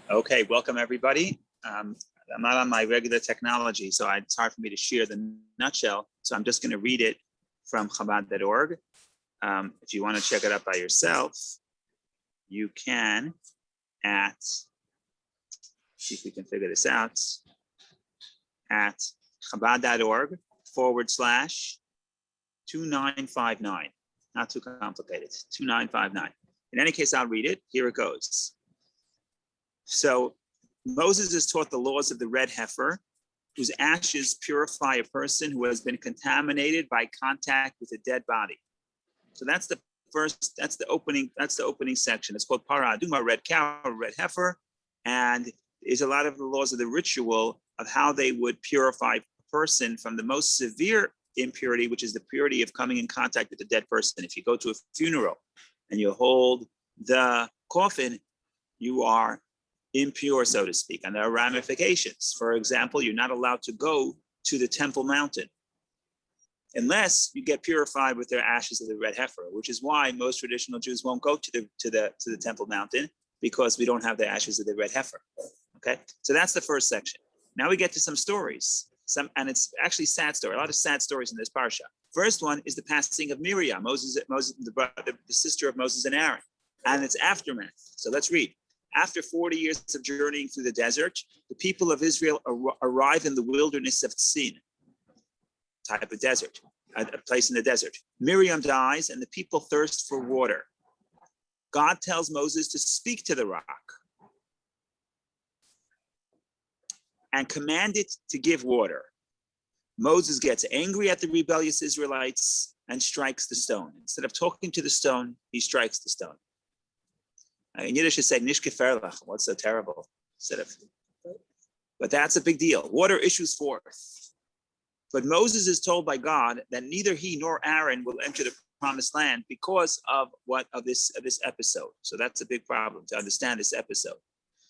Okay, welcome everybody. I'm not on my regular technology, so it's hard for me to share the nutshell. So I'm just going to read it from Chabad.org. If you want to check it out by yourself, you can see if we can figure this out, at Chabad.org/2959. Not too complicated, 2959. In any case, I'll read it. Here it goes. So Moses is taught the laws of the red heifer, whose ashes purify a person who has been contaminated by contact with a dead body. So that's the opening section. It's called Para Aduma, red cow, red heifer, and is a lot of the laws of the ritual of how they would purify a person from the most severe impurity, which is the purity of coming in contact with a dead person. If you go to a funeral and you hold the coffin, you are impure, so to speak, and there are ramifications. For example, you're not allowed to go to the Temple Mountain unless you get purified with their ashes of the red heifer, which is why most traditional Jews won't go to the Temple Mountain, because we don't have the ashes of the red heifer. Okay, so that's the first section. Now we get to some stories, and it's actually sad story. A lot of sad stories in this parsha. First one is the passing of Miriam, the sister of Moses and Aaron, and its aftermath. So let's read. After 40 years of journeying through the desert, the people of Israel arrive in the wilderness of Tzin, type of desert, a place in the desert. Miriam dies and the people thirst for water. God tells Moses to speak to the rock and command it to give water. Moses gets angry at the rebellious Israelites and strikes the stone. Instead of talking to the stone, he strikes the stone. In Yiddish, you say, Nish geferlach, what's so terrible? But that's a big deal. Water issues forth. But Moses is told by God that neither he nor Aaron will enter the promised land because of this episode. So that's a big problem to understand this episode.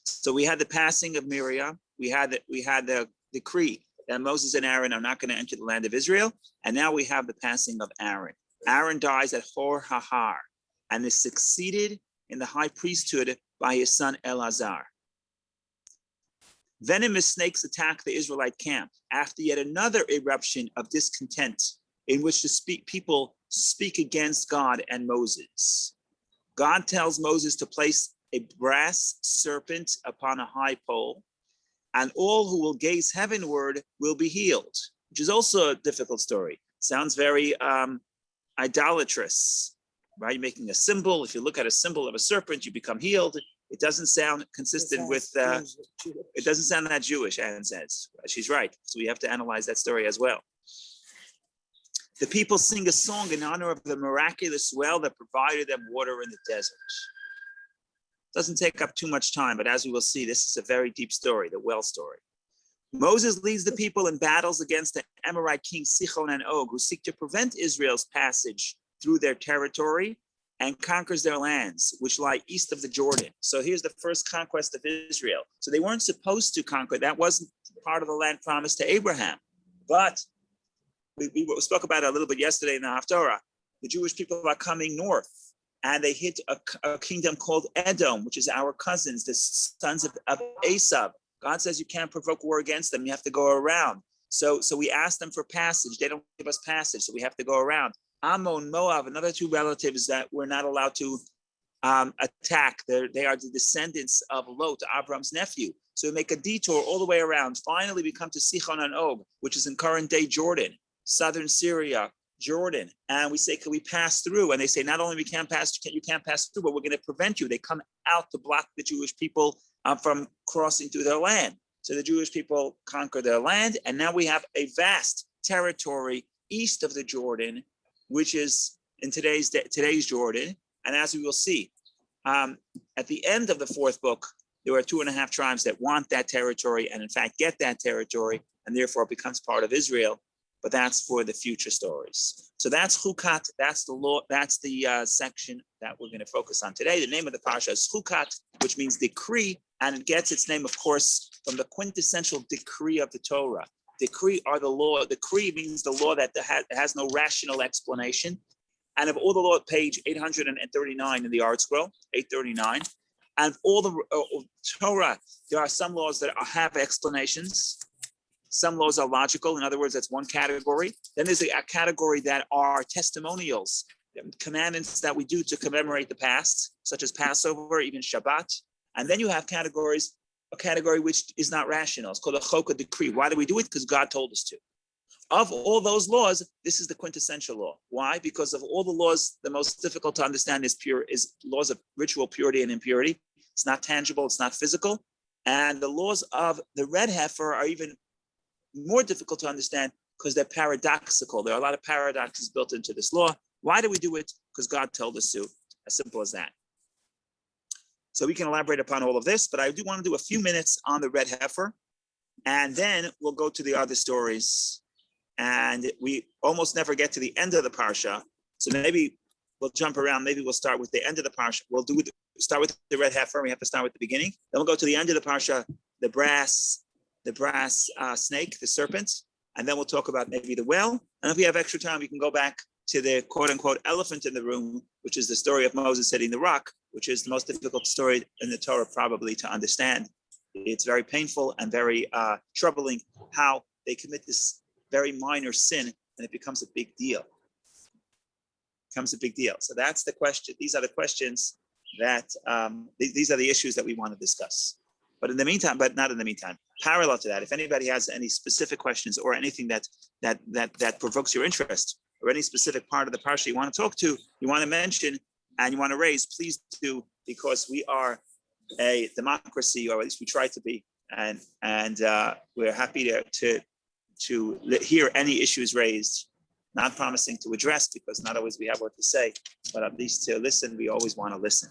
So we had the passing of Miriam. We had the decree that Moses and Aaron are not going to enter the land of Israel. And now we have the passing of Aaron. Aaron dies at Hor Hahar and is succeeded in the high priesthood by his son Elazar. Venomous snakes attack the Israelite camp after yet another eruption of discontent in which the people speak against God and Moses. God tells Moses to place a brass serpent upon a high pole, and all who will gaze heavenward will be healed, which is also a difficult story. Sounds very idolatrous. Right, you're making a symbol. If you look at a symbol of a serpent, you become healed. It doesn't sound consistent with. It doesn't sound that Jewish. Anne says she's right. So we have to analyze that story as well. The people sing a song in honor of the miraculous well that provided them water in the desert. Doesn't take up too much time, but as we will see, this is a very deep story, the well story. Moses leads the people in battles against the Amorite kings Sichon and Og, who seek to prevent Israel's passage through their territory and conquers their lands, which lie east of the Jordan. So here's the first conquest of Israel. So they weren't supposed to conquer. That wasn't part of the land promised to Abraham. But we spoke about it a little bit yesterday in the Haftorah. The Jewish people are coming north, and they hit a kingdom called Edom, which is our cousins, the sons of Esau. God says you can't provoke war against them. You have to go around. So we ask them for passage. They don't give us passage, so we have to go around. Ammon, Moab, another two relatives that we're not allowed to attack. They are the descendants of Lot, Abram's nephew. So we make a detour all the way around. Finally, we come to Sichon and Og, which is in current-day Jordan, southern Syria, Jordan. And we say, can we pass through? And they say, not only you can't pass through, but we're going to prevent you. They come out to block the Jewish people from crossing through their land. So the Jewish people conquer their land. And now we have a vast territory east of the Jordan, which is in today's Jordan. And as we will see, at the end of the fourth book, there are 2.5 tribes that want that territory and in fact get that territory, and therefore it becomes part of Israel. But that's for the future stories. So that's Chukat, that's the law, that's the section that we're going to focus on today. The name of the parsha is Chukat, which means decree, and it gets its name, of course, from the quintessential decree of the Torah. Decree are the law. Decree means the law that has no rational explanation. And of all the law, page 839 in the Art Scroll, 839, And all the Torah, there are some laws that have explanations. Some laws are logical. In other words, that's one category. Then there's a category that are testimonials, commandments that we do to commemorate the past, such as Passover, even Shabbat. And then you have a category which is not rational. It's called a chok, a decree. Why do we do it? Because God told us to. Of all those laws, this is the quintessential law. Why? Because of all the laws, the most difficult to understand is laws of ritual purity and impurity. It's not tangible, it's not physical. And the laws of the red heifer are even more difficult to understand because they're paradoxical. There are a lot of paradoxes built into this law. Why do we do it? Because God told us to. As simple as that. So we can elaborate upon all of this, but I do want to do a few minutes on the red heifer, and then we'll go to the other stories. And we almost never get to the end of the parsha, so maybe we'll jump around. Maybe we'll start with the end of the parsha. We'll start with the red heifer. We have to start with the beginning. Then we'll go to the end of the parsha, the brass snake, the serpent, and then we'll talk about maybe the well. And if we have extra time, we can go back to the quote unquote elephant in the room, which is the story of Moses hitting the rock, which is the most difficult story in the Torah probably to understand. It's very painful and very troubling how they commit this very minor sin and it becomes a big deal. So that's the question. These are the questions that, these are the issues that we want to discuss. But not in the meantime, parallel to that, if anybody has any specific questions or anything that provokes your interest, or any specific part of the parsha you want to talk to, you want to mention, and you want to raise, please do, because we are a democracy, or at least we try to be, and we're happy to hear any issues raised. Not promising to address, because not always we have what to say, but at least to listen. We always want to listen.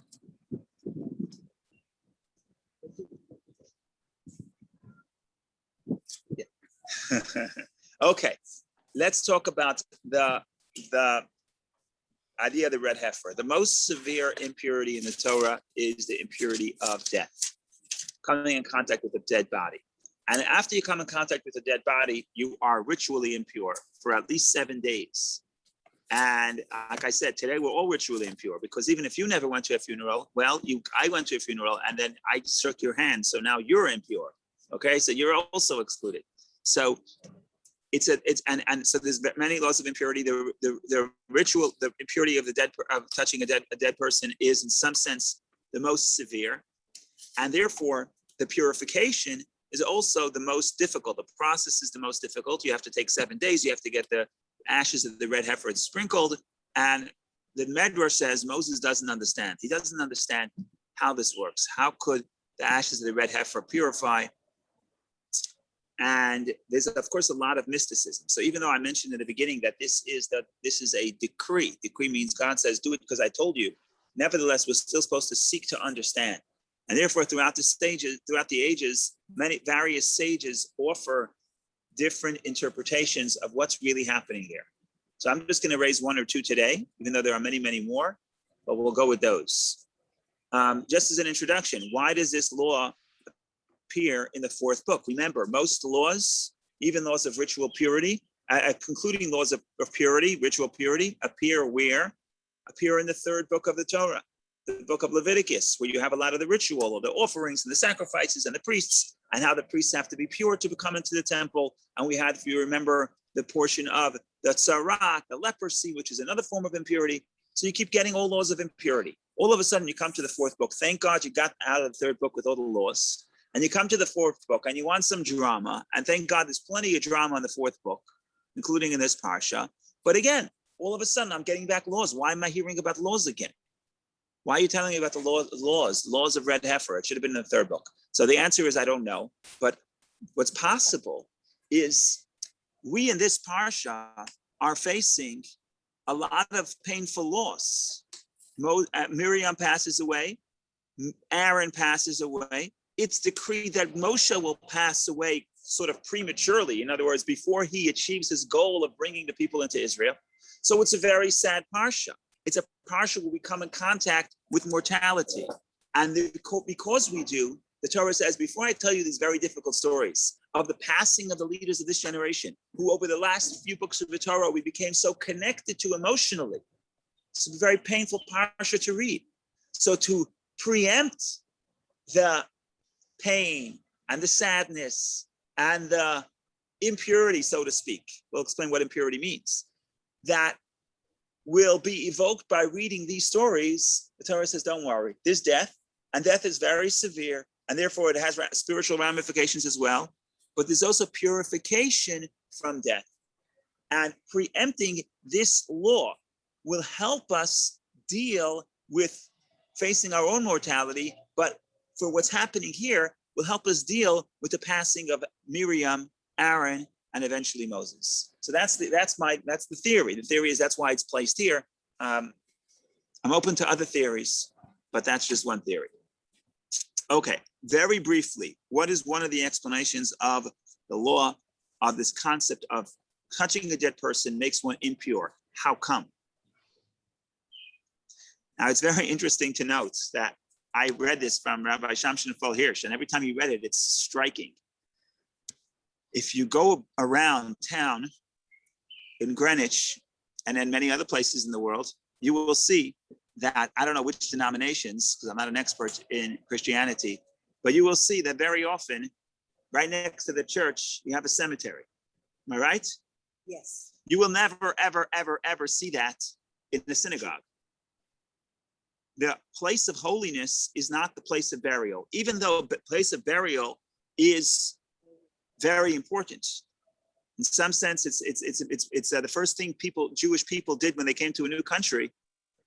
Yeah. Okay. Let's talk about the idea of the red heifer. The most severe impurity in the Torah is the impurity of death, coming in contact with a dead body. And after you come in contact with a dead body, you are ritually impure for at least 7 days. And like I said, today we're all ritually impure, because even if you never went to a funeral, I went to a funeral and then I shook your hand, so now you're impure. Okay, so you're also excluded. So so there's many laws of impurity. The ritual, the impurity of touching a dead person is in some sense the most severe, and therefore the purification is also the most difficult. The process is the most difficult. You have to take 7 days. You have to get the ashes of the red heifer sprinkled, and the Medrash says Moses doesn't understand. He doesn't understand how this works. How could the ashes of the red heifer purify? And there's, of course, a lot of mysticism. So even though I mentioned in the beginning that this is a decree. Decree means God says, do it because I told you. Nevertheless, we're still supposed to seek to understand. And therefore, throughout the ages, many various sages offer different interpretations of what's really happening here. So I'm just going to raise one or two today, even though there are many, many more, but we'll go with those. Just as an introduction, why does this law appear in the fourth book? Remember, most laws, even laws of ritual purity, concluding laws of purity, ritual purity, appear in the third book of the Torah, the book of Leviticus, where you have a lot of the ritual, or the offerings and the sacrifices and the priests, and how the priests have to be pure to come into the temple. And we had, if you remember, the portion of the tzarat, the leprosy, which is another form of impurity. So you keep getting all laws of impurity. All of a sudden, you come to the fourth book. Thank God you got out of the third book with all the laws. And you come to the fourth book and you want some drama. And thank God there's plenty of drama in the fourth book, including in this parsha. But again, all of a sudden I'm getting back laws. Why am I hearing about laws again? Why are you telling me about the laws of red heifer? It should have been in the third book. So the answer is I don't know. But what's possible is we in this parsha are facing a lot of painful loss. Miriam passes away. Aaron passes away. It's decreed that Moshe will pass away sort of prematurely. In other words, before he achieves his goal of bringing the people into Israel. So it's a very sad parsha. It's a parsha where we come in contact with mortality. And because we do, the Torah says, before I tell you these very difficult stories of the passing of the leaders of this generation, who over the last few books of the Torah, we became so connected to emotionally. It's a very painful parsha to read. So to preempt the pain and the sadness and the impurity, so to speak. We'll explain what impurity means. That will be evoked by reading these stories. The Torah says, don't worry, there's death, and death is very severe, and therefore it has spiritual ramifications as well. But there's also purification from death. And preempting this law will help us deal with facing our own mortality, but for what's happening here will help us deal with the passing of Miriam, Aaron, and eventually Moses. So that's the theory. The theory is that's why it's placed here. I'm open to other theories, but that's just one theory. Okay, very briefly, what is one of the explanations of the law of this concept of touching a dead person makes one impure? How come? Now, it's very interesting to note that I read this from Rabbi Shamshin Hirsch, and every time he read it, it's striking. If you go around town in Greenwich and in many other places in the world, you will see that, I don't know which denominations, because I'm not an expert in Christianity, but you will see that very often, right next to the church, you have a cemetery. Am I right? Yes. You will never, ever, ever, ever see that in the synagogue. The place of holiness is not the place of burial, even though the place of burial is very important. In some sense, it's the first thing Jewish people did when they came to a new country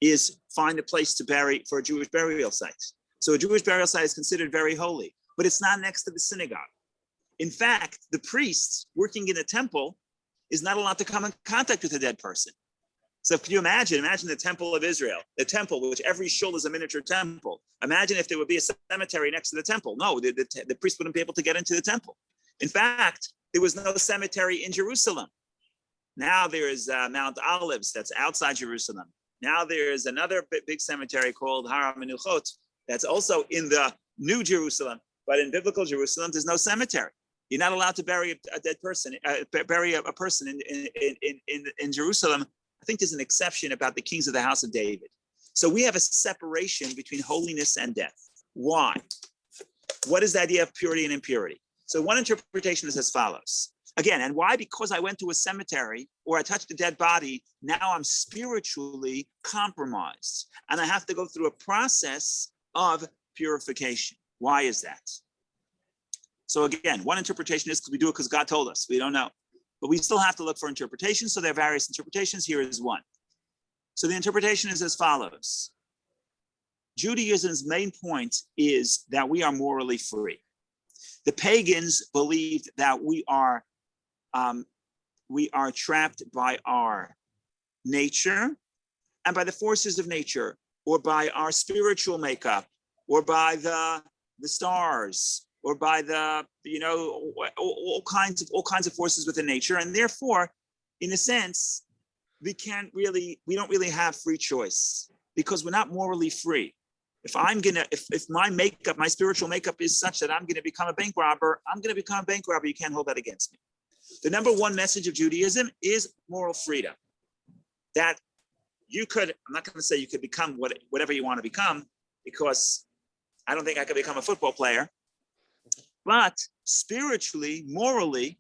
is find a place to bury for a Jewish burial site. So a Jewish burial site is considered very holy, but it's not next to the synagogue. In fact, the priest working in a temple is not allowed to come in contact with a dead person. So can you imagine the temple of Israel, the temple, which every shul is a miniature temple. Imagine if there would be a cemetery next to the temple. No, the priest wouldn't be able to get into the temple. In fact, there was no cemetery in Jerusalem. Now there is Mount Olives that's outside Jerusalem. Now there is another big cemetery called Har HaMenuchot that's also in the New Jerusalem. But in biblical Jerusalem, there's no cemetery. You're not allowed to bury a dead person, bury a person in Jerusalem. I think there's an exception about the kings of the house of David. So we have a separation between holiness and death. Why? What is the idea of purity and impurity? So one interpretation is as follows. Again, and why? Because I went to a cemetery or I touched a dead body, now I'm spiritually compromised. And I have to go through a process of purification. Why is that? So again, one interpretation is because we do it because God told us. We don't know. But we still have to look for interpretations. So there are various interpretations. Here is one. So the interpretation is as follows. Judaism's main point is that we are morally free. The pagans believed that we are trapped by our nature and by the forces of nature, or by our spiritual makeup, or by the stars, or by the, all kinds of forces within nature. And therefore, in a sense, we don't really have free choice because we're not morally free. If my makeup, my spiritual makeup is such that I'm going to become a bank robber, I'm going to become a bank robber. You can't hold that against me. The number one message of Judaism is moral freedom. That I'm not going to say you could become whatever you want to become, because I don't think I could become a football player. But spiritually, morally,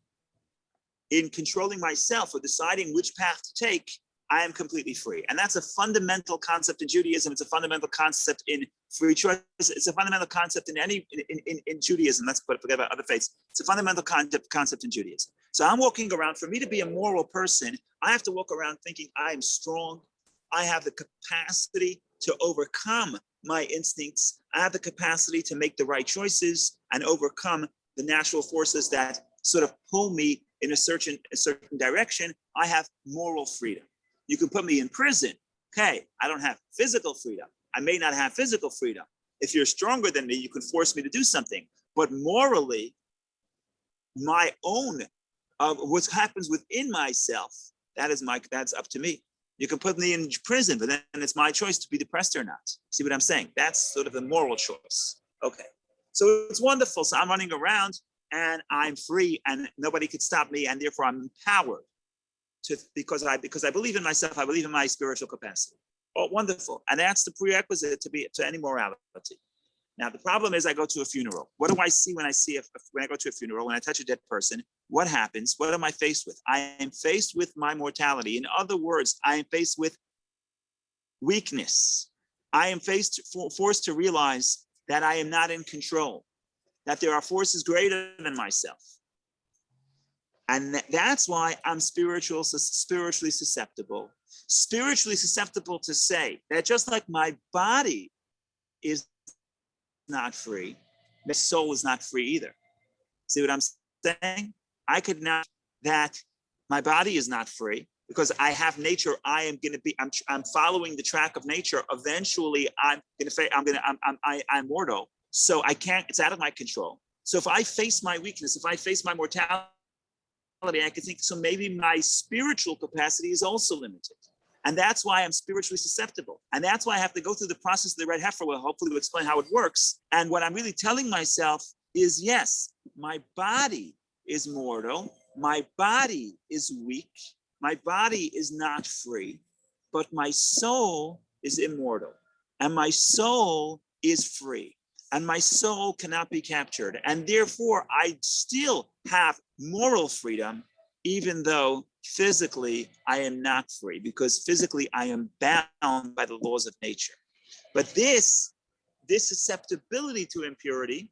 in controlling myself or deciding which path to take, I am completely free. And that's a fundamental concept in Judaism. It's a fundamental concept in free choice. It's a fundamental concept in Judaism. Let's forget about other faiths. It's a fundamental concept in Judaism. So I'm walking around, for me to be a moral person, I have to walk around thinking I am strong. I have the capacity to overcome my instincts. I have the capacity to make the right choices and overcome the natural forces that sort of pull me in a certain direction. I have moral freedom. You can put me in prison. Okay, I don't have physical freedom. I may not have physical freedom. If you're stronger than me, you can force me to do something. But morally, my own, what happens within myself, that's up to me. You can put me in prison, but then it's my choice to be depressed or not. See what I'm saying? That's sort of the moral choice. Okay, so it's wonderful. So I'm running around and I'm free and nobody could stop me, and therefore I'm empowered because I believe in myself. I believe in my spiritual capacity. Oh, wonderful. And that's the prerequisite to any morality. Now, the problem is I go to a funeral. What do I see when I go to a funeral, when I touch a dead person? What happens? What am I faced with? I am faced with my mortality. In other words, I am faced with weakness. I am forced to realize that I am not in control, that there are forces greater than myself. And that's why I'm spiritually susceptible to say that just like my body is not free, my soul is not free either. See what I'm saying? I could not, that my body is not free because I have nature. I'm following the track of nature. Eventually I'm mortal. So I can't, it's out of my control. So if I face my weakness, if I face my mortality, I could think, so maybe my spiritual capacity is also limited. And that's why I'm spiritually susceptible. And that's why I have to go through the process of the red heifer. Well, hopefully we'll explain how it works. And what I'm really telling myself is, yes, my body is mortal. My body is weak. My body is not free, but my soul is immortal. And my soul is free. And my soul cannot be captured. And therefore, I still have moral freedom, even though physically I am not free, because physically I am bound by the laws of nature. But this susceptibility to impurity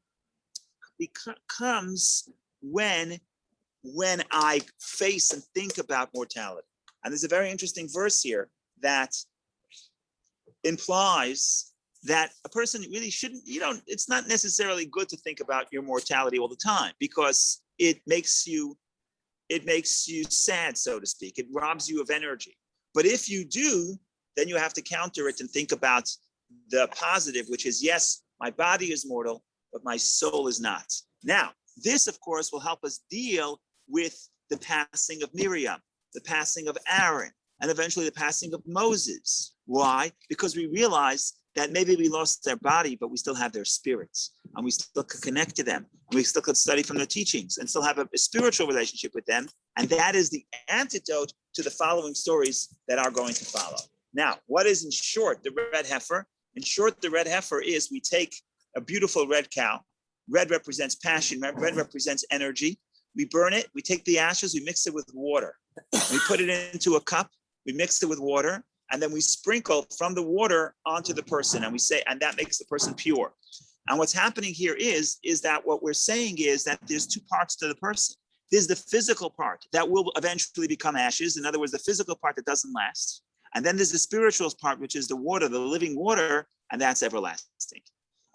comes when I face and think about mortality. And there's a very interesting verse here that implies that a person really shouldn't, it's not necessarily good to think about your mortality all the time, because it makes you sad, so to speak. It robs you of energy. But if you do, then you have to counter it and think about the positive, which is, yes, my body is mortal, but my soul is not. Now, this, of course, will help us deal with the passing of Miriam, the passing of Aaron, and eventually the passing of Moses. Why? Because we realize that maybe we lost their body, but we still have their spirits, and we still could connect to them, and we still could study from their teachings and still have a spiritual relationship with them. And that is the antidote to the following stories that are going to follow. Now, what is in short the red heifer? In short, the red heifer is, we take a beautiful red cow. Red represents passion. Red represents energy. We burn it. We take the ashes. We mix it with water. We put it into a cup. We mix it with water. And then we sprinkle from the water onto the person, and we say, and that makes the person pure. And what's happening here is that what we're saying is that there's two parts to the person. There's the physical part that will eventually become ashes. In other words, the physical part that doesn't last. And then there's the spiritual part, which is the water, the living water, and that's everlasting.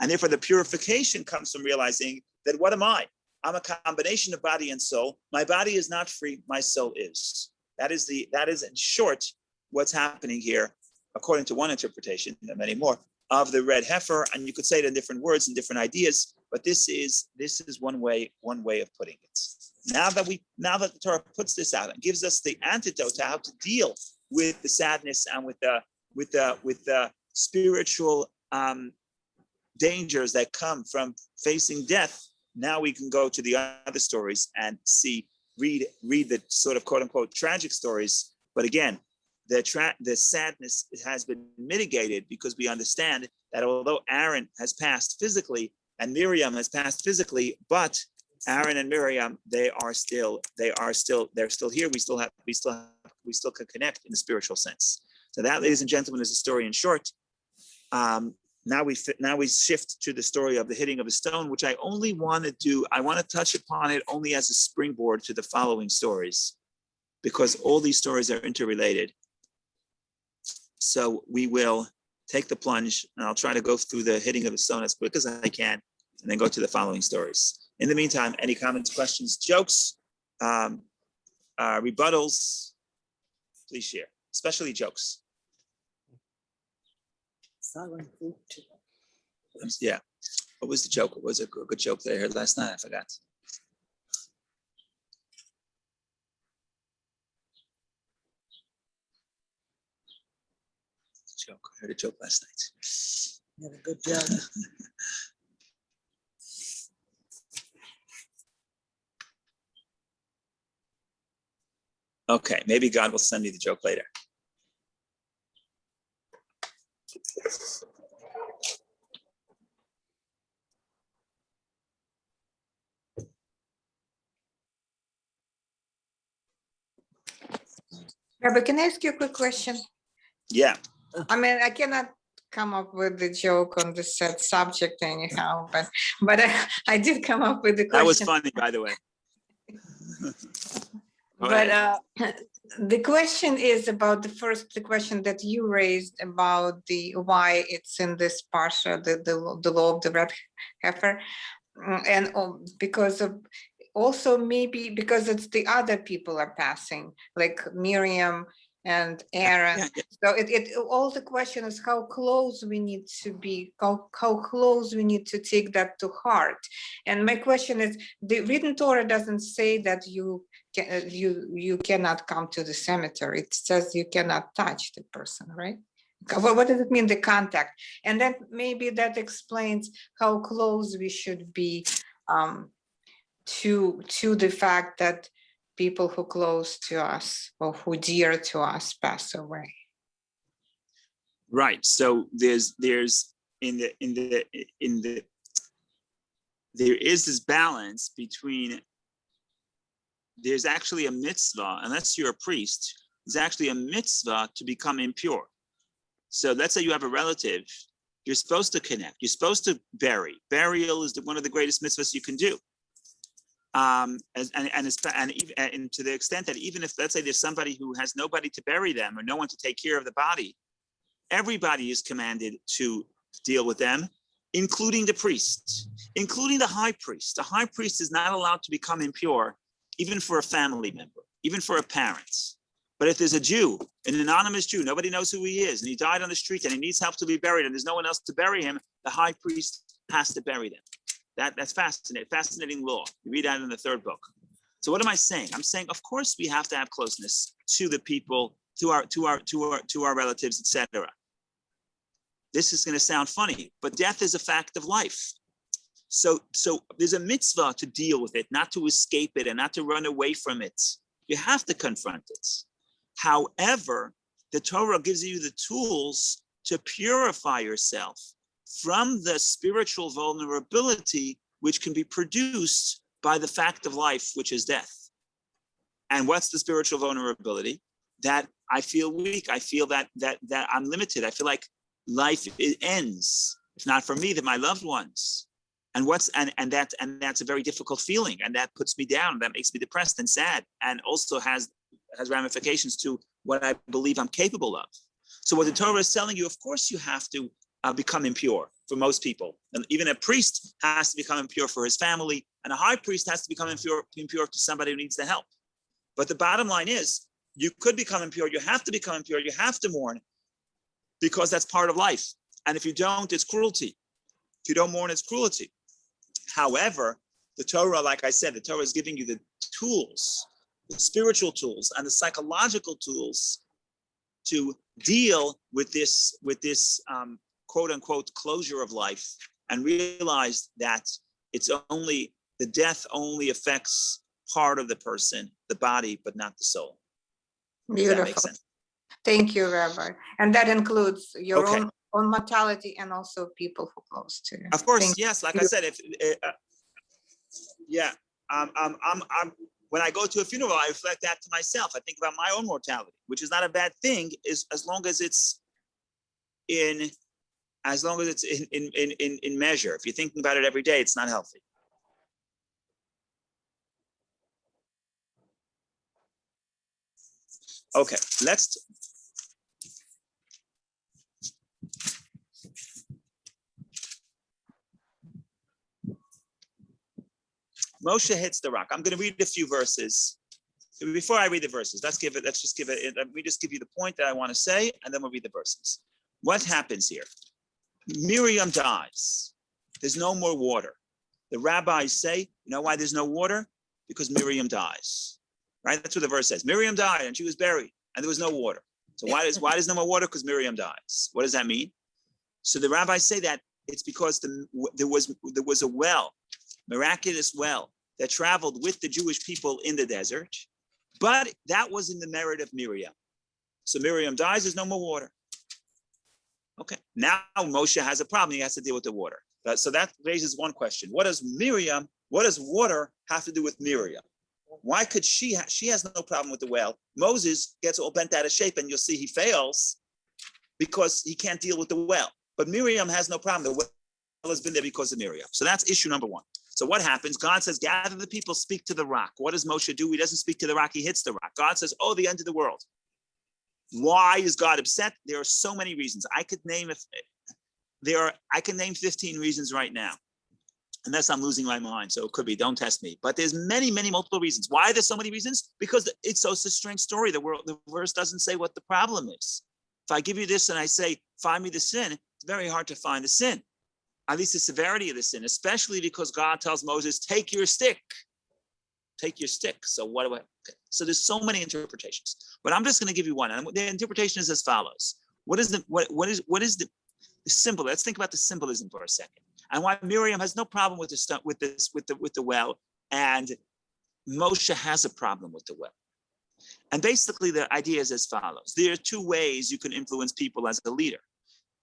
And therefore the purification comes from realizing that, what am I? I'm a combination of body and soul. My body is not free, my soul is. That is in short what's happening here, according to one interpretation, and many more, of the red heifer. And you could say it in different words and different ideas, but this is one way of putting it. Now that the Torah puts this out and gives us the antidote to how to deal with the sadness and with the spiritual dangers that come from facing death, now we can go to the other stories and read the sort of quote unquote tragic stories. But again, the sadness has been mitigated because we understand that although Aaron has passed physically and Miriam has passed physically, but Aaron and Miriam, they're still here. We still can connect in the spiritual sense. So that, ladies and gentlemen, is a story in short. Now we shift to the story of the hitting of a stone, which I want to touch upon it only as a springboard to the following stories, because all these stories are interrelated. So we will take the plunge, and I'll try to go through the hitting of the stone as quick as I can, and then go to the following stories. In the meantime, any comments, questions, jokes, rebuttals, please share, especially jokes. Yeah. What was the joke? What was a good joke that I heard last night? I forgot. Joke. I heard a joke last night. You had a good joke. Okay, maybe God will send me the joke later. Robert, can I ask you a quick question? Yeah. I mean, I cannot come up with the joke on the set subject anyhow, but I did come up with the question. That was funny, by the way. But the question is about the question that you raised about the why it's in this parsha, the law of the red heifer, and because of also maybe because it's the other people are passing, like Miriam and Aaron. Yeah. So all the question is how close we need to be, how close we need to take that to heart. And my question is, the written Torah doesn't say that you cannot come to the cemetery. It says you cannot touch the person, right? What does it mean, the contact? And then maybe that explains how close we should be to the fact that people who close to us or who dear to us pass away. Right. So there is this balance between, there's actually a mitzvah, unless you're a priest, there's actually a mitzvah to become impure. So let's say you have a relative, you're supposed to connect, you're supposed to bury. Burial is one of the greatest mitzvahs you can do. And to the extent that even if, let's say there's somebody who has nobody to bury them or no one to take care of the body, everybody is commanded to deal with them, including the priest, including the high priest. The high priest is not allowed to become impure, even for a family member, even for a parent. But if there's a Jew, an anonymous Jew, nobody knows who he is, and he died on the street and he needs help to be buried and there's no one else to bury him, the high priest has to bury them. That's fascinating law. You read that in the third book. So what am I saying? I'm saying, of course, we have to have closeness to the people, to our relatives, etc. This is going to sound funny, but death is a fact of life. So there's a mitzvah to deal with it, not to escape it and not to run away from it. You have to confront it. However, the Torah gives you the tools to purify yourself from the spiritual vulnerability which can be produced by the fact of life, which is death. And what's the spiritual vulnerability? That I feel weak. I feel that I'm limited. I feel like life ends, if not for me, then my loved ones. And that's a very difficult feeling, and that puts me down. That makes me depressed and sad, and also has ramifications to what I believe I'm capable of. So what the Torah is telling you, of course, you have to become impure for most people. And even a priest has to become impure for his family, and a high priest has to become impure to somebody who needs the help. But the bottom line is, you could become impure, you have to become impure, you have to mourn, because that's part of life. And if you don't, it's cruelty. If you don't mourn, it's cruelty. However, the Torah, like I said, the Torah is giving you the tools, the spiritual tools and the psychological tools to deal with this quote unquote closure of life, and realize that the death only affects part of the person, the body, but not the soul. Beautiful. Does that make sense? Thank you, Rabbi. And that includes your own mortality and also people who close to you. Of course, yes. Like I said, when I go to a funeral, I reflect that to myself. I think about my own mortality, which is not a bad thing, as long as it's in measure. If you're thinking about it every day, it's not healthy. Okay, Moshe hits the rock. I'm going to read a few verses. Before I read the verses, let me just give you the point that I want to say, and then we'll read the verses. What happens here? Miriam dies. There's no more water. The rabbis say, you know why there's no water? Because Miriam dies. Right? That's what the verse says. Miriam died and she was buried and there was no water. So why does no more water? Because Miriam dies. What does that mean? So the rabbis say that it's because there was a well, miraculous well, that traveled with the Jewish people in the desert, but that was in the merit of Miriam. So Miriam dies, there's no more water. Okay, now Moshe has a problem. He has to deal with the water. So that raises one question. What does water have to do with Miriam? Why could she has no problem with the well. Moses gets all bent out of shape, and you'll see he fails because he can't deal with the well. But Miriam has no problem. The well has been there because of Miriam. So that's issue number one. So what happens? God says, gather the people, speak to the rock. What does Moshe do? He doesn't speak to the rock, he hits the rock. God says, oh, the end of the world. Why is God upset? There are so many reasons. I can name 15 reasons right now. Unless I'm losing my mind. So it could be, don't test me. But there's many, many multiple reasons. Why are there so many reasons? Because it's a strange story. The verse doesn't say what the problem is. If I give you this and I say, find me the sin, it's very hard to find the sin. At least the severity of the sin, especially because God tells Moses, take your stick. Take your stick. So what do I? Okay. So there's so many interpretations, but I'm just going to give you one. And the interpretation is as follows. What is the symbol? Let's think about the symbolism for a second. And why Miriam has no problem with the well, and Moshe has a problem with the well. And basically the idea is as follows. There are two ways you can influence people as a leader.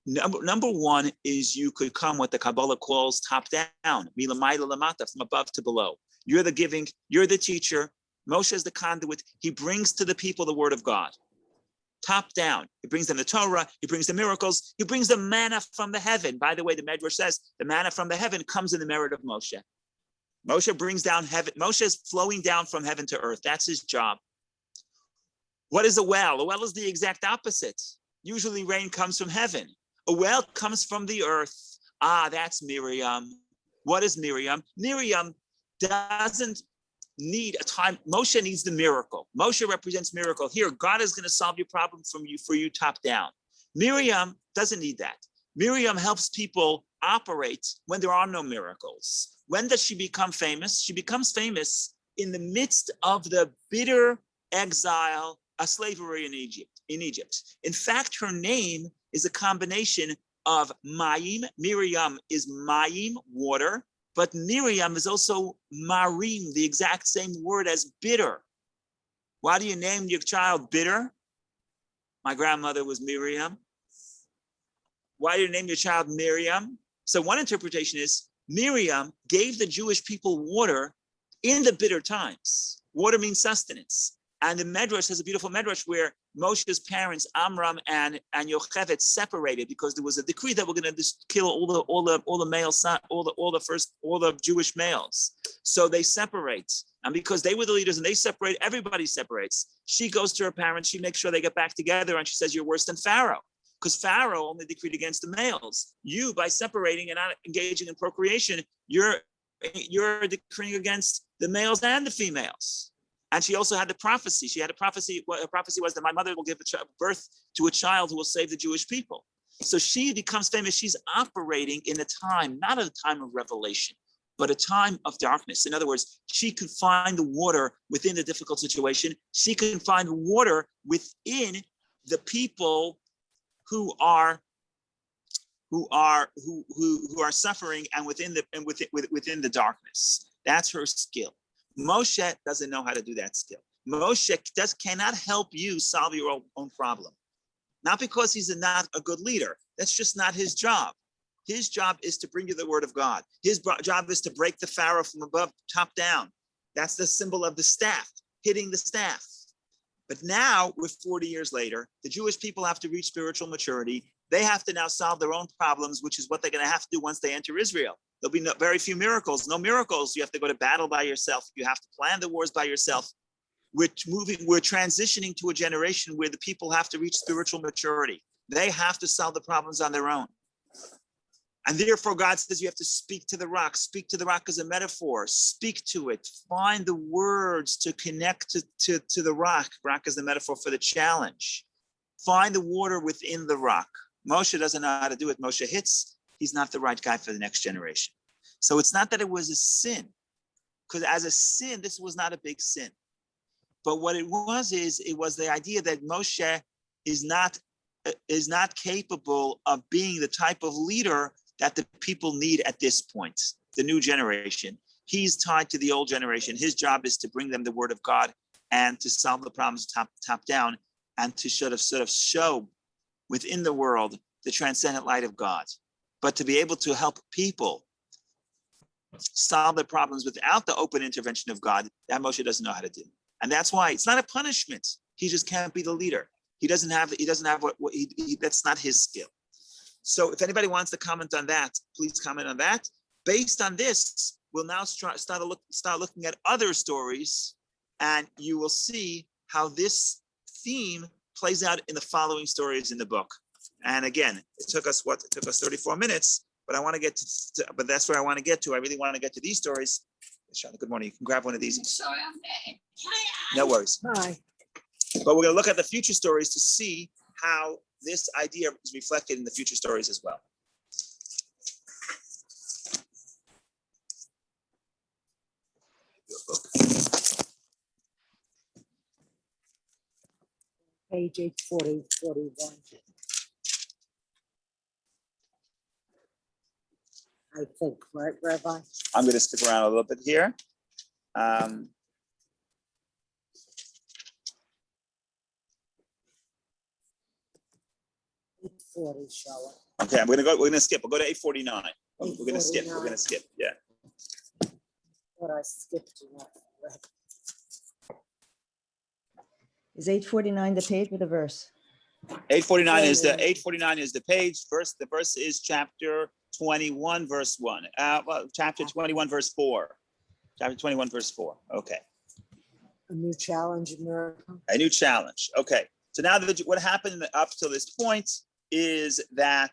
Number one is you could come what the Kabbalah calls top down, milamayla lamata, from above to below. You're the giving, you're the teacher. Moshe is the conduit. He brings to the people the word of God. Top down. He brings them the Torah, he brings the miracles, he brings the manna from the heaven. By the way, the Medrash says the manna from the heaven comes in the merit of Moshe. Moshe brings down heaven. Moshe is flowing down from heaven to earth. That's his job. What is a well? A well is the exact opposite. Usually rain comes from heaven. A well comes from the earth. Ah, that's Miriam. What is Miriam? Miriam doesn't need a time. Moshe needs the miracle. Moshe represents miracle. Here, God is going to solve your problem for you top down. Miriam doesn't need that. Miriam helps people operate when there are no miracles. When does she become famous? She becomes famous in the midst of the bitter exile, slavery in Egypt. In fact, her name is a combination of Mayim. Miriam is Mayim, water, but Miriam is also Marim, the exact same word as bitter. Why do you name your child bitter? My grandmother was Miriam. Why do you name your child Miriam? So one interpretation is Miriam gave the Jewish people water in the bitter times. Water means sustenance. And the Medrash has a beautiful Medrash where Moshe's parents, Amram and Yocheved, separated because there was a decree that we're going to just kill all the male son, all the Jewish males. So they separate. And because they were the leaders and they separate, everybody separates. She goes to her parents, she makes sure they get back together, and she says, you're worse than Pharaoh. Because Pharaoh only decreed against the males. You, by separating and not engaging in procreation, you're decreeing against the males and the females. And she also had the prophecy. She had a prophecy. Her prophecy was that my mother will give birth to a child who will save the Jewish people. So she becomes famous. She's operating in a time, not a time of revelation, but a time of darkness. In other words, she could find the water within the difficult situation. She can find water within the people who are suffering and within the darkness. That's her skill. Moshe doesn't know how to do that skill. Moshe cannot help you solve your own problem. Not because he's not a good leader. That's just not his job. His job is to bring you the word of God. His job is to break the Pharaoh from above, top down. That's the symbol of the staff, hitting the staff. But now, we're 40 years later, the Jewish people have to reach spiritual maturity. They have to now solve their own problems, which is what they're going to have to do once they enter Israel. There'll be very few miracles. No miracles. You have to go to battle by yourself. You have to plan the wars by yourself. We're transitioning to a generation where the people have to reach spiritual maturity. They have to solve the problems on their own. And therefore, God says you have to speak to the rock. Speak to the rock as a metaphor. Speak to it. Find the words to connect to the rock. Rock is the metaphor for the challenge. Find the water within the rock. Moshe doesn't know how to do it. Moshe hits. He's not the right guy for the next generation. So it's not that it was a sin, because as a sin, this was not a big sin. But what it was the idea that Moshe is not capable of being the type of leader that the people need at this point, the new generation. He's tied to the old generation. His job is to bring them the word of God and to solve the problems top down and to sort of show within the world the transcendent light of God. But to be able to help people solve their problems without the open intervention of God, that Moshe doesn't know how to do. And that's why it's not a punishment. He just can't be the leader. He doesn't have what that's not his skill. So if anybody wants to comment on that, please comment on that. Based on this, we'll now start looking at other stories, and you will see how this theme plays out in the following stories in the book. And again, it took us 34 minutes, but I want to get to, but that's where I want to get to. I really want to get to these stories. Shana, good morning. You can grab one of these. Sorry, I'm late. No worries. Hi. But we're going to look at the future stories to see how this idea is reflected in the future stories as well. Page 840, 41. I think, right, Rabbi? I'm going to skip around a little bit here. 840, shall Okay, we're going to skip. We'll go to 849. We're going to skip. We're going to skip. Yeah. what I skipped to that. Is 849 the page or the verse? 849 is the page. The verse is chapter 21, verse 1. Chapter 21, verse 4. Chapter 21, verse 4. Okay. A new challenge, miracle. A new challenge. Okay. So now what happened up to this point is that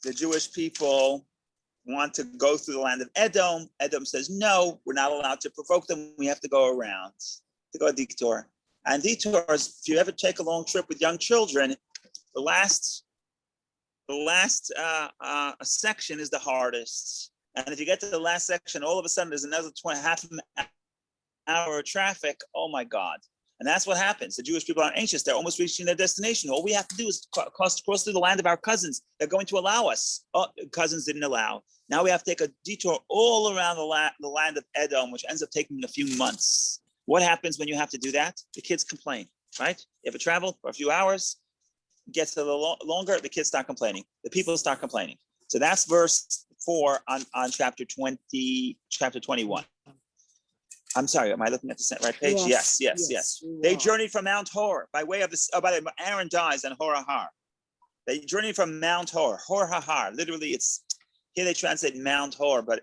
the Jewish people want to go through the land of Edom. Edom says, no, we're not allowed to provoke them. We have to go around, to go a detour. And detours, if you ever take a long trip with young children, the last section is the hardest. And if you get to the last section, all of a sudden there's another half an hour of traffic. Oh my God. And that's what happens. The Jewish people are anxious. They're almost reaching their destination. All we have to do is cross through the land of our cousins. They're going to allow us. Oh, cousins didn't allow. Now we have to take a detour all around the land of Edom, which ends up taking a few months. What happens when you have to do that? The kids complain, right? You have to travel for a few hours, gets a little longer, the kids start complaining. The people start complaining. So that's verse 4 on chapter 21. I'm sorry, am I looking at the right page? Yes. They journeyed from Mount Hor by way of this. Oh, by the way, Aaron dies on Hor HaHar. They journeyed from Mount Hor HaHar. Literally, it's here they translate Mount Hor, but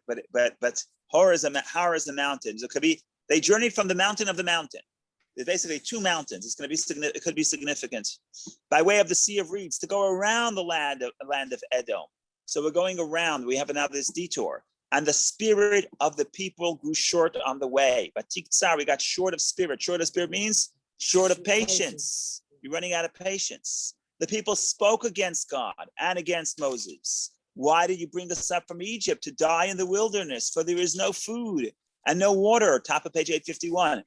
Hor is a mountain. So it could be they journeyed from the mountain of the mountain. There's basically two mountains. It could be significant by way of the Sea of Reeds to go around the land of Edom. So we're going around. We have now this detour. And the spirit of the people grew short on the way. But tiktsar, we got short of spirit. Short of spirit means short of patience. You're running out of patience. The people spoke against God and against Moses. Why did you bring us up from Egypt to die in the wilderness? For there is no food and no water. Top of page 851.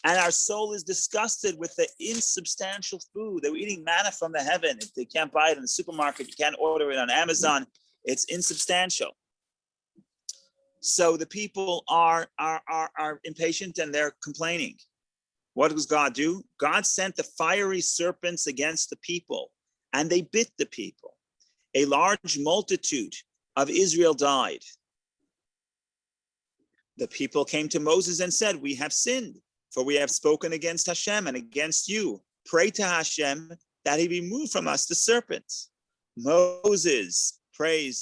And our soul is disgusted with the insubstantial food. They were eating manna from the heaven. If they can't buy it in the supermarket, you can't order it on Amazon. It's insubstantial. So the people are impatient and they're complaining. What does God do? God sent the fiery serpents against the people, and they bit the people. A large multitude of Israel died. The people came to Moses and said, we have sinned, for we have spoken against Hashem and against you. Pray to Hashem that he remove from us the serpents. Moses prayed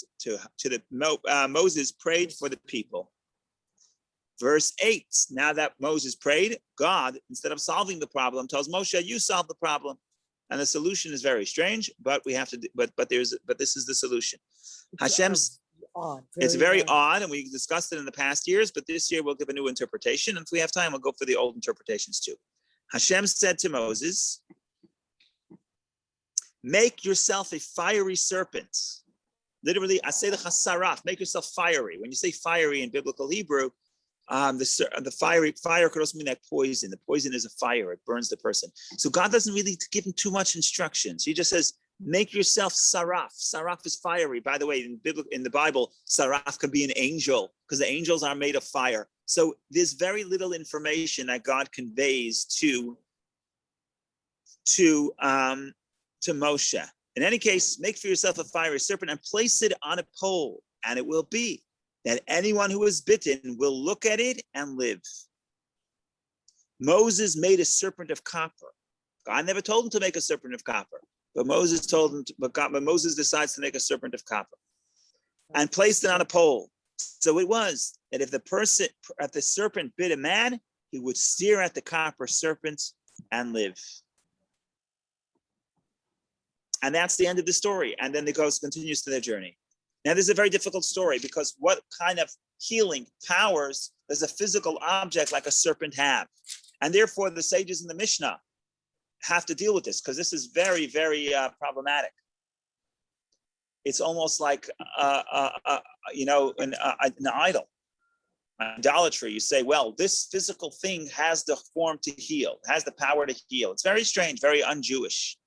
for the people. Verse 8, now that Moses prayed, God, instead of solving the problem, tells Moshe, you solve the problem. And the solution is very strange, but we have to but this is the solution. Hashem's it's very odd, and we discussed it in the past years, but this year we'll give a new interpretation. And if we have time, we'll go for the old interpretations too. Hashem said to Moses, make yourself a fiery serpent. Literally, I say the chasaraf, make yourself fiery. When you say fiery in biblical Hebrew, the fire could also mean like poison. The poison is a fire; it burns the person. So God doesn't really give him too much instructions. He just says, "Make yourself saraf." Saraf is fiery. By the way, in the Bible, saraf can be an angel because the angels are made of fire. So there's very little information that God conveys to Moshe. In any case, make for yourself a fiery serpent and place it on a pole, and it will be that anyone who is bitten will look at it and live. Moses made a serpent of copper. God never told him to make a serpent of copper, but Moses told him, but Moses decides to make a serpent of copper and placed it on a pole. So it was that if the serpent bit a man, he would stare at the copper serpent and live. And that's the end of the story. And then it continues to their journey. Now, this is a very difficult story because what kind of healing powers does a physical object like a serpent have? And therefore, the sages in the Mishnah have to deal with this because this is very, very problematic. It's almost like, an idol, idolatry. You say, well, this physical thing has the form to heal, has the power to heal. It's very strange, very un-Jewish.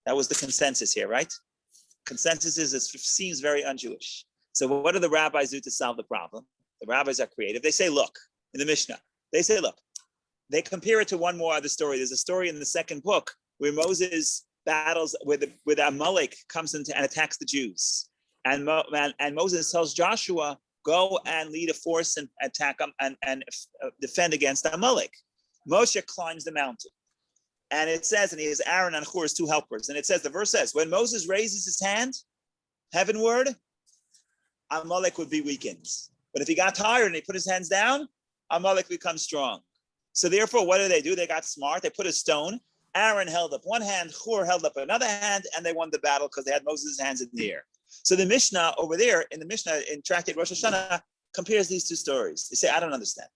That was the consensus here, right? Consensus is it seems very un-Jewish. So what do the rabbis do to solve the problem? The rabbis are creative. They say, look, in the Mishnah, they compare it to one more other story. There's a story in the second book where Moses battles with Amalek, comes in and attacks the Jews. And Moses tells Joshua, go and lead a force and attack them and defend against Amalek. Moshe climbs the mountain. And it says, and he has Aaron and Hur as two helpers. And it says, the verse says, when Moses raises his hand heavenward, Amalek would be weakened. But if he got tired and he put his hands down, Amalek becomes strong. So therefore, what do? They got smart. They put a stone. Aaron held up one hand, Hur held up another hand, and they won the battle because they had Moses' hands in the air. So the Mishnah over there, in the Mishnah in Tractate Rosh Hashanah, compares these two stories. They say, I don't understand.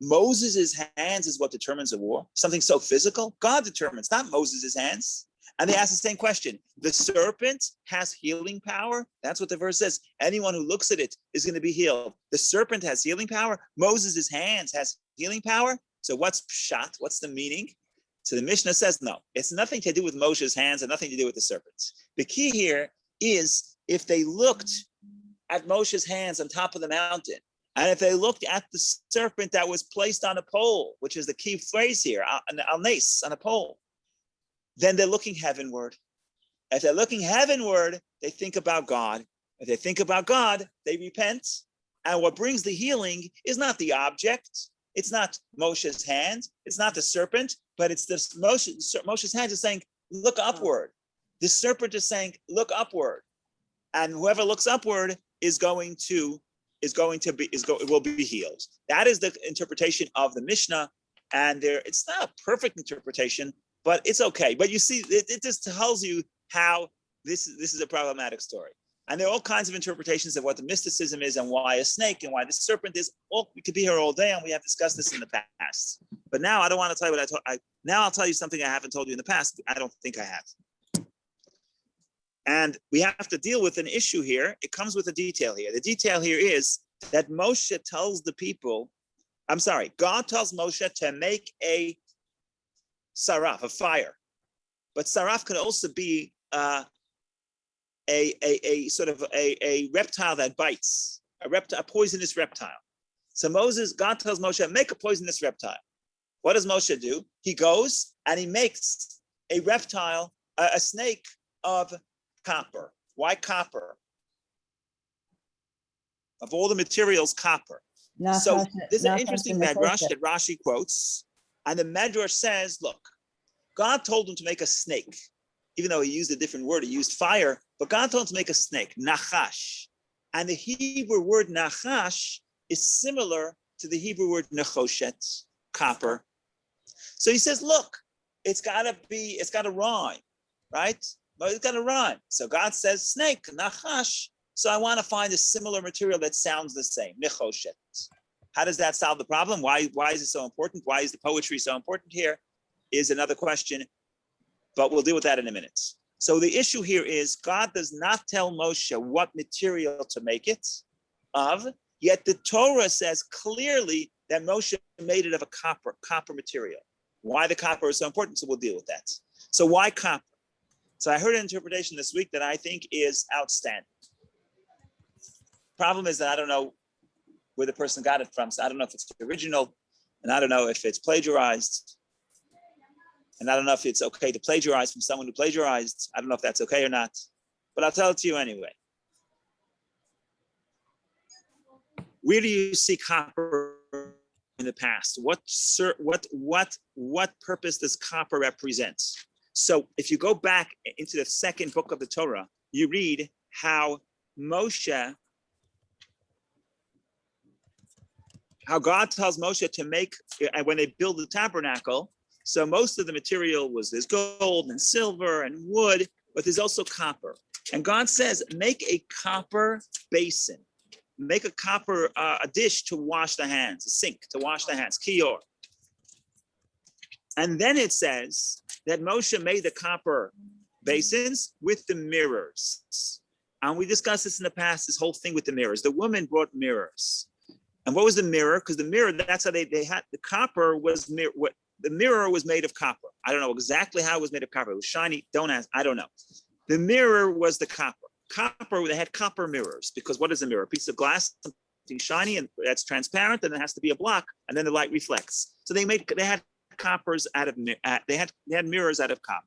Moses' hands is what determines a war? Something so physical? God determines, not Moses' hands. And they ask the same question. The serpent has healing power? That's what the verse says. Anyone who looks at it is going to be healed. The serpent has healing power? Moses' hands has healing power? So what's pshat? What's the meaning? So the Mishnah says, no, it's nothing to do with Moshe's hands and nothing to do with the serpents. The key here is if they looked at Moshe's hands on top of the mountain, and if they looked at the serpent that was placed on a pole, which is the key phrase here, al-nes, on a pole, then they're looking heavenward. If they're looking heavenward, they think about God. If they think about God, they repent. And what brings the healing is not the object. It's not Moshe's hand. It's not the serpent, but it's this Moshe's hand is saying, look upward. The serpent is saying, look upward. And whoever looks upward will be healed. That is the interpretation of the Mishnah, and it's not a perfect interpretation, but it's okay. But you see, it just tells you how this is a problematic story. And there are all kinds of interpretations of what the mysticism is and why a snake and why the serpent is. We could be here all day, and we have discussed this in the past. But now I don't want to tell you what now I'll tell you something I haven't told you in the past. I don't think I have. And we have to deal with an issue here. It comes with a detail here. The detail here is that Moshe tells the people, God tells Moshe to make a saraf, a fire. But saraf can also be a sort of a reptile that bites, a poisonous reptile. So God tells Moshe, make a poisonous reptile. What does Moshe do? He goes and he makes a reptile, a snake of copper. Why copper? Of all the materials, copper. So there's an interesting medrash that Rashi quotes, and the medrash says, look, God told him to make a snake. Even though he used a different word, he used fire, but God told him to make a snake, nachash. And the Hebrew word nachash is similar to the Hebrew word nechoshet, copper. So he says, look, it's got to rhyme, right? But it's got to rhyme. So God says snake, nachash. So I want to find a similar material that sounds the same, nechoshet. How does that solve the problem? Why is it so important? Why is the poetry so important here? Is another question, but we'll deal with that in a minute. So the issue here is God does not tell Moshe what material to make it of, yet the Torah says clearly that Moshe made it of a copper material. Why the copper is so important, so we'll deal with that. So why copper? So I heard an interpretation this week that I think is outstanding. Problem is that I don't know where the person got it from. So I don't know if it's original, and I don't know if it's plagiarized. And I don't know if it's okay to plagiarize from someone who plagiarized. I don't know if that's okay or not, but I'll tell it to you anyway. Where do you see copper in the past? What purpose does copper represent? So if you go back into the second book of the Torah, you read how God tells Moshe to make, and when they build the tabernacle, so most of the material was there's gold and silver and wood, but there's also copper. And God says, make a copper basin, make a copper a dish to wash the hands, a sink to wash the hands, kior. And then it says that Moshe made the copper basins with the mirrors. And we discussed this in the past, this whole thing with the mirrors. The woman brought mirrors. And what was the mirror? Because the mirror, that's how they had, the copper was, the mirror was made of copper. I don't know exactly how it was made of copper. It was shiny, don't ask, I don't know. The mirror was the copper. Copper, they had copper mirrors, because what is a mirror? A piece of glass, something shiny and that's transparent, and it has to be a block, and then the light reflects. So they had coppers out of, they had mirrors out of copper.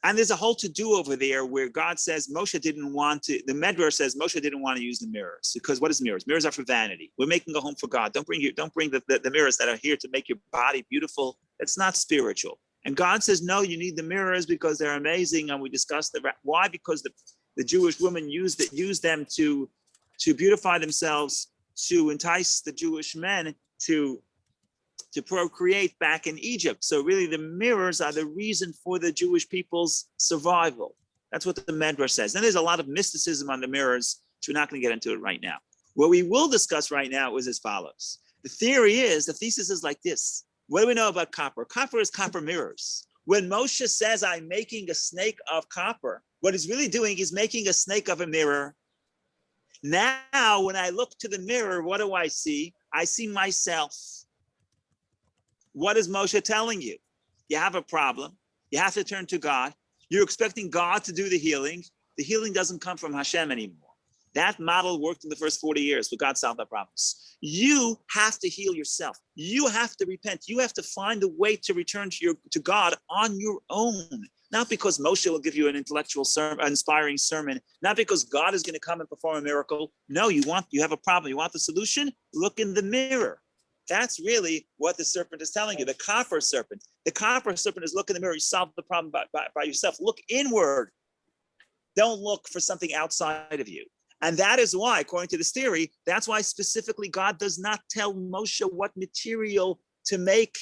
And there's a whole to-do over there where God says Moshe didn't want to, the Medrash says Moshe didn't want to use the mirrors, because what is mirrors? Mirrors are for vanity. We're making a home for God. Don't bring the mirrors that are here to make your body beautiful. It's not spiritual. And God says, no, you need the mirrors because they're amazing. And we discussed why? Because the Jewish women used them to beautify themselves, to entice the Jewish men to procreate back in Egypt. So really the mirrors are the reason for the Jewish people's survival. That's what the Medrash says. And there's a lot of mysticism on the mirrors, which we're not going to get into it right now. What we will discuss right now is as follows. The thesis is like this. What do we know about copper? Copper is copper mirrors. When Moshe says, I'm making a snake of copper, what he's really doing is making a snake of a mirror. Now, when I look to the mirror, what do I see? I see myself. What is Moshe telling you? You have a problem. You have to turn to God. You're expecting God to do the healing. The healing doesn't come from Hashem anymore. That model worked in the first 40 years, but God solved that problem. You have to heal yourself. You have to repent. You have to find a way to return to God on your own. Not because Moshe will give you an intellectual inspiring sermon. Not because God is going to come and perform a miracle. No, you have a problem. You want the solution? Look in the mirror. That's really what the serpent is telling you, the copper serpent. The copper serpent is look in the mirror, you solve the problem by yourself. Look inward. Don't look for something outside of you. And that is why, according to this theory, that's why specifically God does not tell Moshe what material to make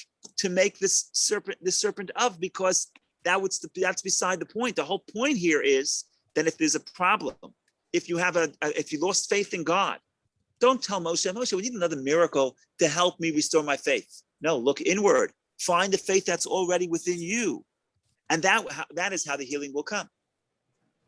this serpent of, because that's beside the point. The whole point here is that if there's a problem, if you lost faith in God, don't tell Moshe, we need another miracle to help me restore my faith. No, look inward. Find the faith that's already within you. And that is how the healing will come.